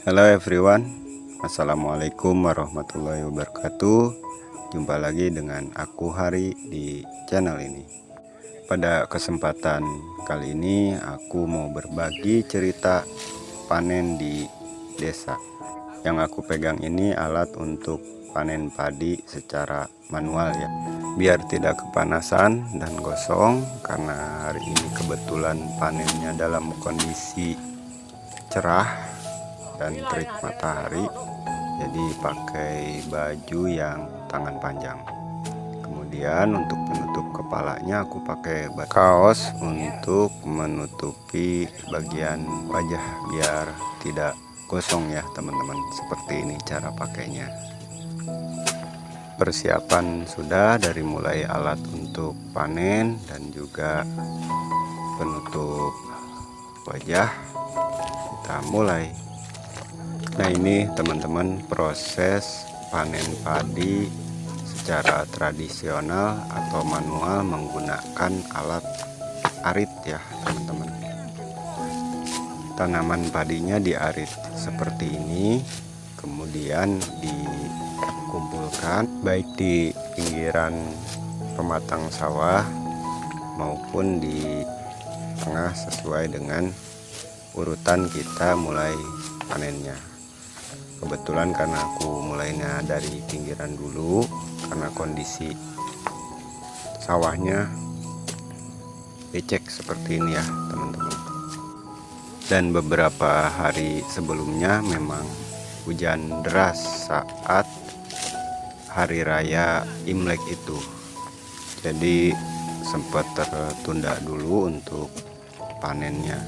Halo everyone, assalamualaikum warahmatullahi wabarakatuh. Jumpa lagi dengan aku Hari di channel ini. Pada kesempatan kali ini aku mau berbagi cerita panen di desa. Yang aku pegang ini alat untuk panen padi secara manual ya, biar tidak kepanasan dan gosong, karena hari ini kebetulan panennya dalam kondisi cerah dan terik matahari, jadi pakai baju yang tangan panjang. Kemudian untuk penutup kepalanya aku pakai kaos untuk menutupi bagian wajah biar tidak gosong ya teman-teman. Seperti ini cara pakainya. Persiapan sudah dari mulai alat untuk panen dan juga penutup wajah. Kita mulai. Nah, ini teman-teman proses panen padi secara tradisional atau manual menggunakan alat arit ya teman-teman. Tanaman padinya diarit seperti ini, kemudian dikumpulkan baik di pinggiran pematang sawah maupun di tengah sesuai dengan urutan kita mulai panennya. Kebetulan karena aku mulainya dari pinggiran dulu karena kondisi sawahnya becek seperti ini ya teman-teman. Dan beberapa hari sebelumnya memang hujan deras saat hari raya Imlek itu, jadi sempat tertunda dulu untuk panennya.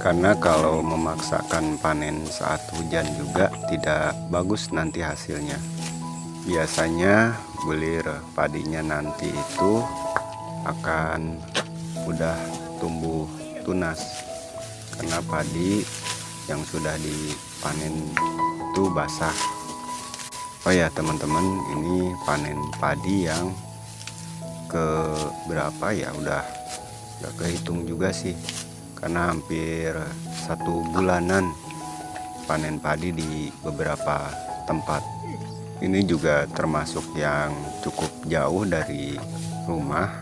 Karena kalau memaksakan panen saat hujan juga tidak bagus nanti hasilnya. Biasanya bulir padinya nanti itu akan udah tumbuh tunas, karena padi yang sudah dipanen itu basah. Oh ya teman-teman, ini panen padi yang ke berapa ya, udah gak kehitung juga sih, karena hampir 1 bulanan panen padi di beberapa tempat. Ini juga termasuk yang cukup jauh dari rumah,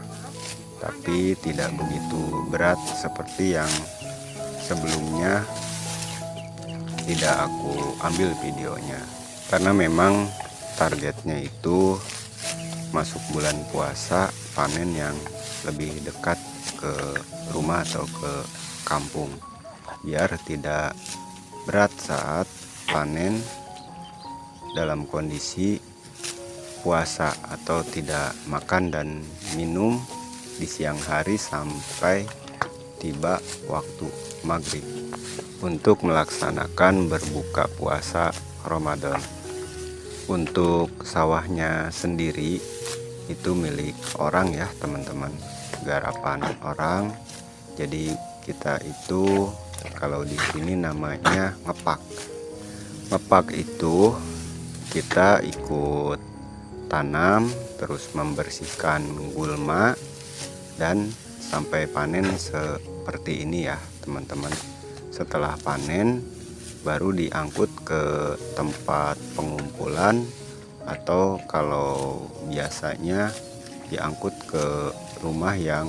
tapi tidak begitu berat seperti yang sebelumnya tidak aku ambil videonya, karena memang targetnya itu masuk bulan puasa panen yang lebih dekat ke rumah atau ke kampung, biar tidak berat saat panen dalam kondisi puasa atau tidak makan dan minum di siang hari sampai tiba waktu maghrib untuk melaksanakan berbuka puasa Ramadan. Untuk sawahnya sendiri itu milik orang ya teman-teman, garapan orang. Jadi kita itu kalau di sini namanya ngepak. Ngepak itu kita ikut tanam, terus membersihkan gulma, dan sampai panen seperti ini ya teman-teman. Setelah panen baru diangkut ke tempat pengumpulan, atau kalau biasanya diangkut ke rumah yang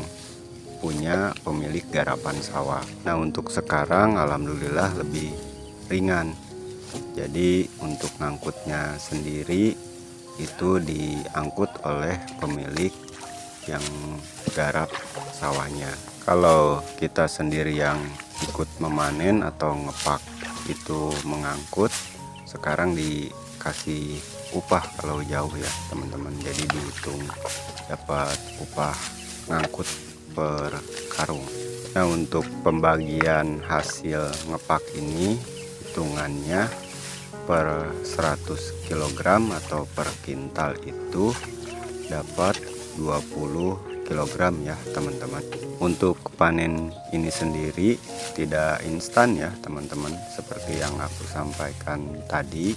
punya pemilik garapan sawah. Nah, untuk sekarang alhamdulillah lebih ringan. Jadi untuk ngangkutnya sendiri itu diangkut oleh pemilik yang garap sawahnya. Kalau kita sendiri yang ikut memanen atau ngepak itu mengangkut, sekarang dikasih upah kalau jauh ya teman-teman. Jadi dihitung dapat upah ngangkut per karung. Nah, untuk pembagian hasil ngepak ini hitungannya per 100 kg atau per kintal itu dapat 20 kg ya teman-teman. Untuk panen ini sendiri tidak instan ya teman-teman, seperti yang aku sampaikan tadi.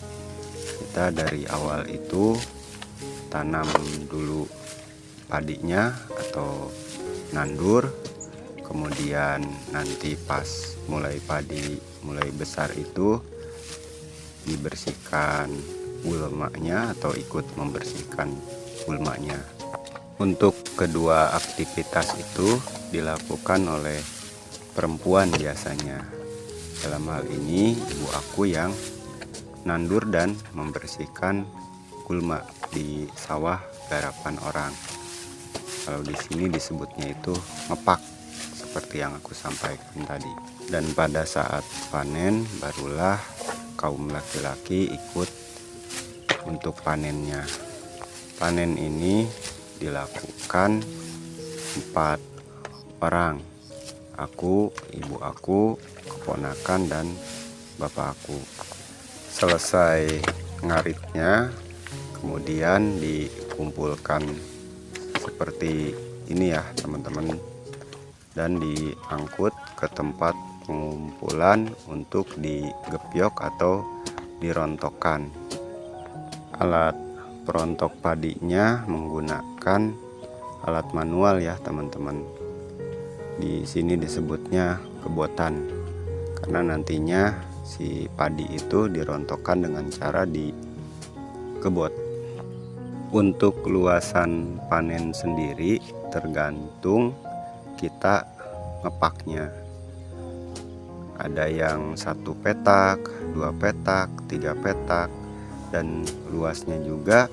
Kita dari awal itu tanam dulu padinya atau nandur, kemudian nanti pas padi mulai besar itu dibersihkan gulmanya atau ikut membersihkan gulmanya. Untuk kedua aktivitas itu dilakukan oleh perempuan biasanya. Dalam hal ini ibu aku yang nandur dan membersihkan gulma di sawah garapan orang. Kalau di sini disebutnya itu ngepak, seperti yang aku sampaikan tadi. Dan pada saat panen barulah kaum laki-laki ikut untuk panennya. Panen ini dilakukan 4 orang, aku, ibu aku, keponakan, dan bapak aku. Selesai ngaritnya, kemudian dikumpulkan seperti ini ya teman-teman, dan diangkut ke tempat pengumpulan untuk digebyok atau dirontokkan. Alat perontok padinya menggunakan alat manual ya teman-teman. Di sini disebutnya gebotan, karena nantinya si padi itu dirontokkan dengan cara digebot. Untuk luasan panen sendiri tergantung kita ngepaknya. Ada yang 1 petak, 2 petak, 3 petak, dan luasnya juga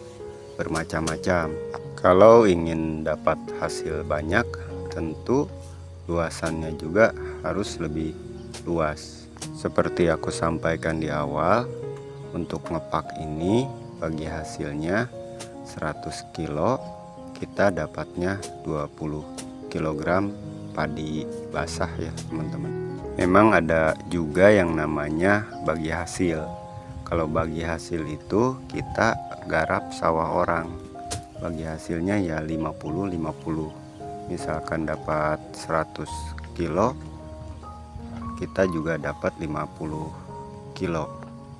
bermacam-macam. Kalau ingin dapat hasil banyak, tentu luasannya juga harus lebih luas. Seperti aku sampaikan di awal, untuk ngepak ini bagi hasilnya 100 kilo, kita dapatnya 20 kg padi basah ya teman-teman. Memang ada juga yang namanya bagi hasil. Kalau bagi hasil itu kita garap sawah orang, bagi hasilnya ya 50-50. Misalkan dapat 100 kilo, kita juga dapat 50 kilo.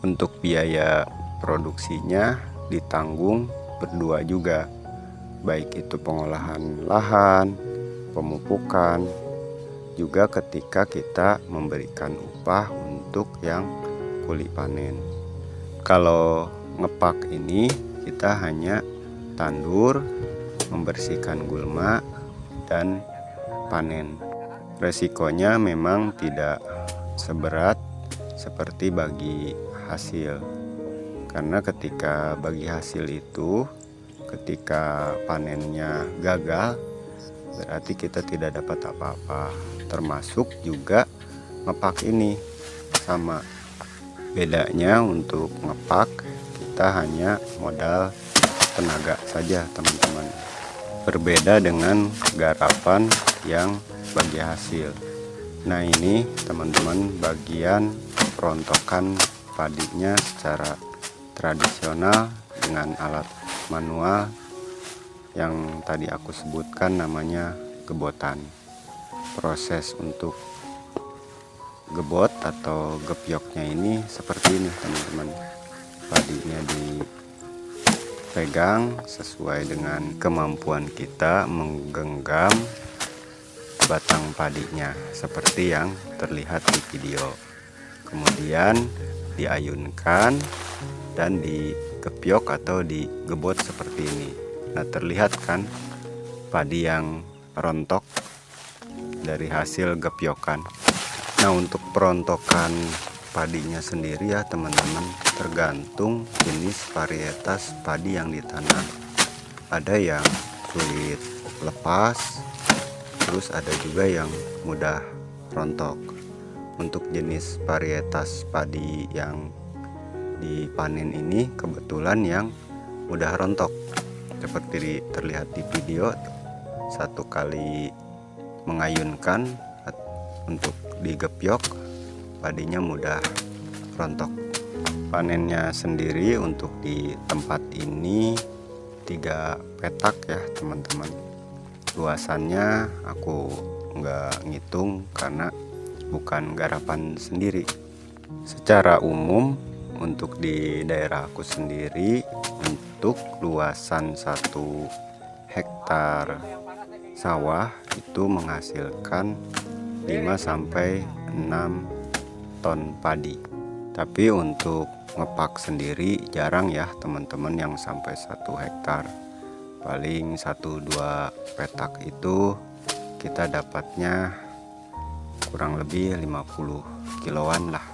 Untuk biaya produksinya ditanggung berdua juga, baik itu pengolahan lahan, pemupukan, juga ketika kita memberikan upah untuk yang kuli panen. Kalau ngepak ini kita hanya tandur, membersihkan gulma, dan panen. Resikonya memang tidak seberat seperti bagi hasil, karena ketika bagi hasil itu, ketika panennya gagal, berarti kita tidak dapat apa-apa. Termasuk juga ngepak ini sama. Bedanya untuk ngepak kita hanya modal tenaga saja teman-teman. Berbeda dengan garapan yang bagi hasil. Nah ini teman-teman bagian perontokan padinya secara tradisional dengan alat manual yang tadi aku sebutkan namanya gebotan. Proses untuk gebot atau gebyoknya ini seperti ini teman-teman. Padinya dipegang sesuai dengan kemampuan kita menggenggam batang padinya seperti yang terlihat di video. Kemudian diayunkan dan digebyok atau digebot seperti ini. Nah terlihat kan padi yang rontok dari hasil gebyokan. Nah untuk perontokan padinya sendiri ya teman-teman, tergantung jenis varietas padi yang ditanam. Ada yang sulit lepas, terus ada juga yang mudah rontok. Untuk jenis varietas padi yang dipanen ini kebetulan yang mudah rontok, seperti terlihat di video. Satu kali mengayunkan untuk digebyok, padinya mudah rontok. Panennya sendiri untuk di tempat ini 3 petak ya teman-teman. Luasannya aku nggak ngitung karena bukan garapan sendiri. Secara umum untuk di daerah aku sendiri, untuk luasan 1 hektar sawah itu menghasilkan 5-6 ton padi. Tapi untuk ngepak sendiri jarang ya teman-teman yang sampai 1 hektar. Paling 1-2 petak itu kita dapatnya kurang lebih 50 kiloan lah.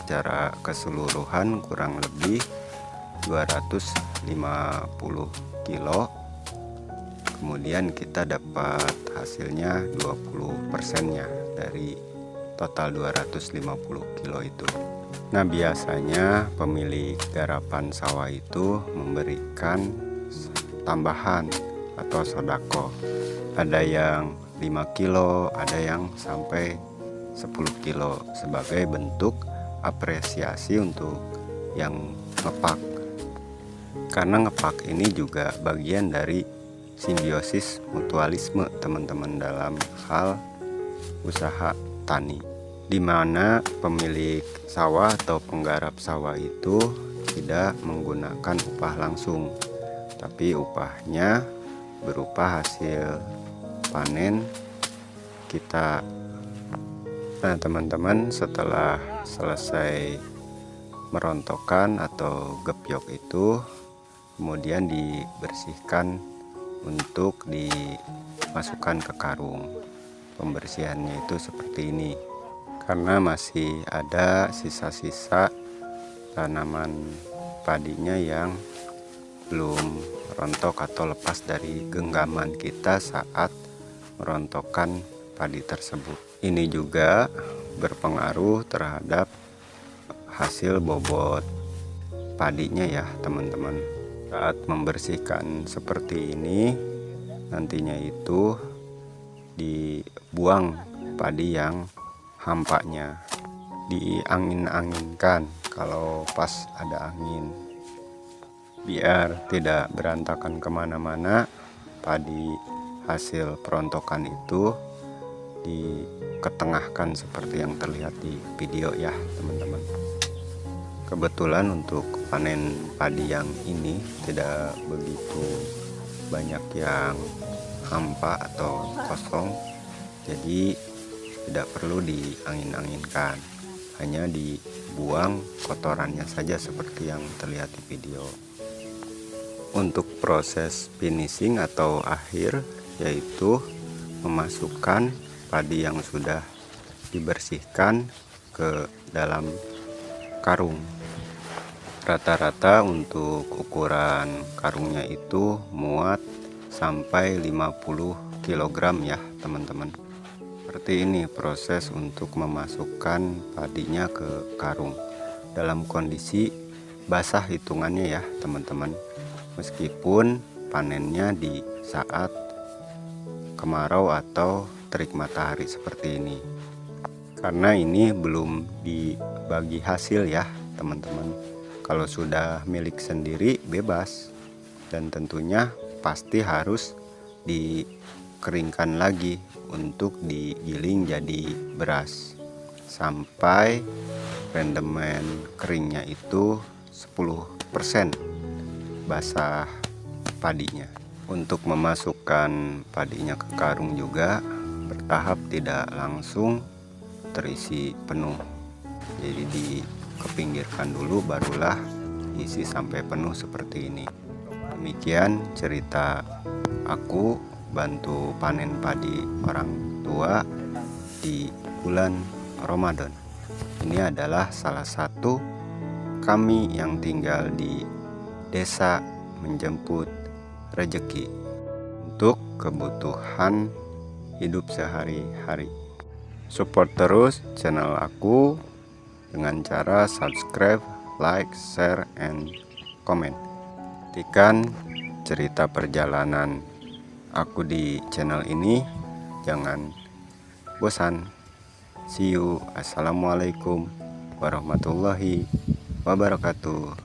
Secara keseluruhan kurang lebih 250 kilo. Kemudian kita dapat hasilnya 20%-nya dari total 250 kilo itu. Nah, biasanya pemilik garapan sawah itu memberikan tambahan atau sodako. Ada yang 5 kilo, ada yang sampai 10 kilo sebagai bentuk apresiasi untuk yang ngepak. Karena ngepak ini juga bagian dari simbiosis mutualisme teman-teman dalam hal usaha tani, di mana pemilik sawah atau penggarap sawah itu tidak menggunakan upah langsung, tapi upahnya berupa hasil panen kita. Nah teman-teman, setelah selesai merontokkan atau gebyok itu kemudian dibersihkan untuk dimasukkan ke karung. Pembersihannya itu seperti ini, karena masih ada sisa-sisa tanaman padinya yang belum rontok atau lepas dari genggaman kita saat merontokkan padi tersebut. Ini juga berpengaruh terhadap hasil bobot padinya ya teman-teman. Saat membersihkan seperti ini, nantinya itu dibuang padi yang hampanya, diangin-anginkan kalau pas ada angin, biar tidak berantakan kemana-mana. Padi hasil perontokan itu diketengahkan seperti yang terlihat di video ya teman-teman. Kebetulan untuk panen padi yang ini tidak begitu banyak yang hampa atau kosong, jadi tidak perlu diangin-anginkan, hanya dibuang kotorannya saja seperti yang terlihat di video. Untuk proses finishing atau akhir, yaitu memasukkan padi yang sudah dibersihkan ke dalam karung. Rata-rata untuk ukuran karungnya itu muat sampai 50 kg ya teman-teman. Seperti ini proses untuk memasukkan padinya ke karung dalam kondisi basah hitungannya ya teman-teman, meskipun panennya di saat kemarau atau terik matahari seperti ini, karena ini belum dibagi hasil ya teman-teman. Kalau sudah milik sendiri bebas, dan tentunya pasti harus dikeringkan lagi untuk digiling jadi beras sampai rendemen keringnya itu 10% basah padinya. Untuk memasukkan padinya ke karung juga bertahap, tidak langsung terisi penuh, jadi dikepinggirkan dulu barulah isi sampai penuh seperti ini. Demikian cerita aku bantu panen padi orang tua di bulan Ramadan. Ini adalah salah satu kami yang tinggal di desa menjemput rezeki untuk kebutuhan hidup sehari-hari. Support terus channel aku dengan cara subscribe, like, share, and comment. Nantikan cerita perjalanan aku di channel ini, jangan bosan. See you. Assalamualaikum warahmatullahi wabarakatuh.